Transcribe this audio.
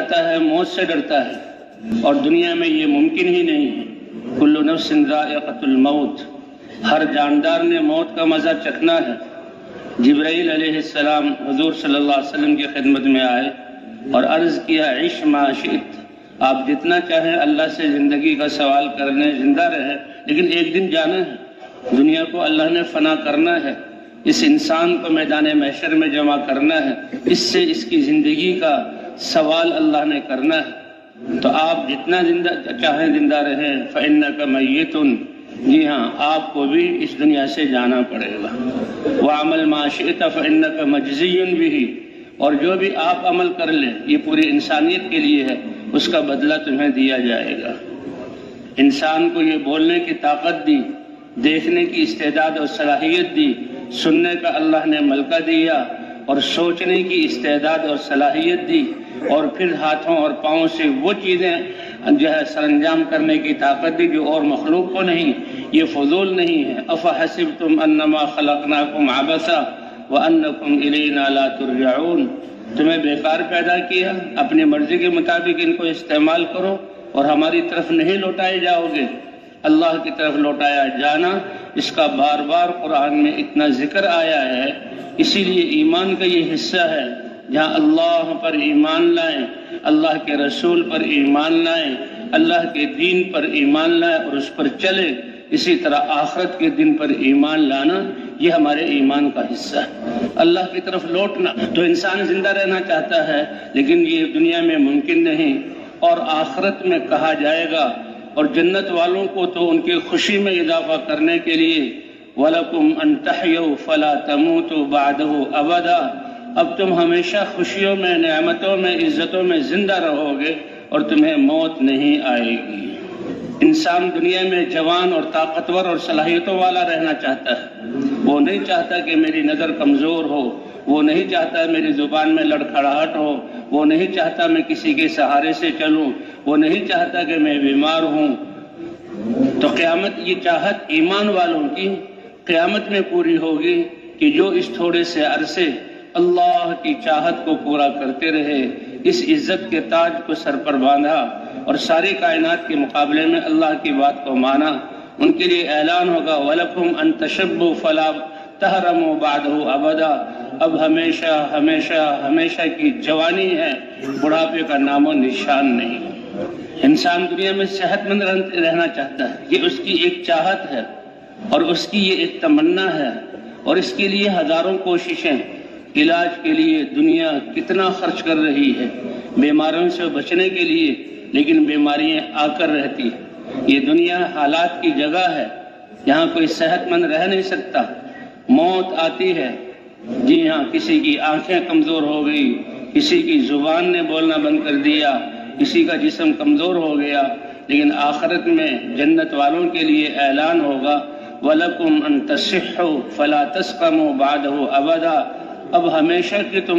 چاہتا ہے موت سے ڈرتا ہے، اور دنیا میں یہ ممکن ہی نہیں ہے۔ کل نفس ذائقۃ الموت، ہر جاندار نے موت کا مزہ چکھنا ہے۔ جبرائیل علیہ السلام حضور صلی اللہ علیہ وسلم کی خدمت میں آئے اور عرض کیا عش ما شئت، آپ جتنا چاہیں اللہ سے زندگی کا سوال کرنے، زندہ رہے، لیکن ایک دن جانا ہے، دنیا کو اللہ نے فنا کرنا ہے، اس انسان کو میدان محشر میں جمع کرنا ہے، اس سے اس کی زندگی کا سوال اللہ نے کرنا ہے، تو آپ جتنا زندہ چاہیں زندہ رہیں۔ فإنک میت، جی ہاں آپ کو بھی اس دنیا سے جانا پڑے گا۔ وعمل ما شئت فإنک مجزی بہ، اور جو بھی آپ عمل کر لیں یہ پوری انسانیت کے لیے ہے، اس کا بدلہ تمہیں دیا جائے گا۔ انسان کو یہ بولنے کی طاقت دی، دیکھنے کی استعداد اور صلاحیت دی، سننے کا اللہ نے ملکہ دیا، اور سوچنے کی استعداد اور صلاحیت دی، اور پھر ہاتھوں اور پاؤں سے وہ چیزیں جو ہے سر انجام کرنے کی طاقت دی جو اور مخلوق کو نہیں۔ یہ فضول نہیں ہے۔ افحسبتم انما خلقناکم عبثا وانکم الینا لا ترجعون، تمہیں بیکار پیدا کیا، اپنی مرضی کے مطابق ان کو استعمال کرو اور ہماری طرف نہیں لوٹائے جاؤ گے۔ اللہ کی طرف لوٹایا جانا، اس کا بار بار قرآن میں اتنا ذکر آیا ہے، اسی لیے ایمان کا یہ حصہ ہے جہاں اللہ پر ایمان لائیں، اللہ کے رسول پر ایمان لائیں، اللہ کے دین پر ایمان لائیں اور اس پر چلیں۔ اسی طرح آخرت کے دن پر ایمان لانا یہ ہمارے ایمان کا حصہ ہے۔ اللہ کی طرف لوٹنا، تو انسان زندہ رہنا چاہتا ہے لیکن یہ دنیا میں ممکن نہیں، اور آخرت میں کہا جائے گا، اور جنت والوں کو تو ان کی خوشی میں اضافہ کرنے کے لیے وَلَكُمْ أَن تَحْيَوْا فَلَا تَمُوتُوا بَعْدَهُ أَبَدًا، اب تم ہمیشہ خوشیوں میں، نعمتوں میں، عزتوں میں زندہ رہو گے اور تمہیں موت نہیں آئے گی۔ انسان دنیا میں جوان اور طاقتور اور صلاحیتوں والا رہنا چاہتا ہے، وہ نہیں چاہتا کہ میری نظر کمزور ہو، وہ نہیں چاہتا میری زبان میں لڑکھڑاہٹ ہو، وہ نہیں چاہتا میں کسی کے سہارے سے چلوں، وہ نہیں چاہتا کہ میں بیمار ہوں۔ تو قیامت، یہ چاہت ایمان والوں کی قیامت میں پوری ہوگی کہ جو اس تھوڑے سے عرصے اللہ کی چاہت کو پورا کرتے رہے، اس عزت کے تاج کو سر پر باندھا اور ساری کائنات کے مقابلے میں اللہ کی بات کو مانا، ان کے لیے اعلان ہوگا وَلَكُمْ أَن تَشَبُّوا فَلَا تَحْرَمُوا بَعْدَهُ أَبَدًا، اب ہمیشہ ہمیشہ ہمیشہ کی جوانی ہے، بڑھاپے کا نام و نشان نہیں۔ انسان دنیا میں صحت مند رہنا چاہتا ہے، یہ اس کی ایک چاہت ہے اور اس کی یہ ایک تمنا ہے، اور اس کے لیے ہزاروں کوششیں، علاج کے لیے دنیا کتنا خرچ کر رہی ہے، بیماریوں سے بچنے کے لیے، لیکن بیماریاں آ کر رہتی ہیں۔ یہ دنیا حالات کی جگہ ہے، یہاں کوئی صحت مند رہ نہیں سکتا، موت آتی ہے، جی ہاں، کسی کی آنکھیں کمزور ہو گئی، کسی کی زبان نے بولنا بند کر دیا، کسی کا جسم کمزور ہو گیا، لیکن آخرت میں جنت والوں کے لیے اعلان ہوگا وَلَكُمْ أَن تَصِحُّوا فَلَا تَسْقَمُوا بَعْدَهُ أَبَدًا، اب ہمیشہ کی تم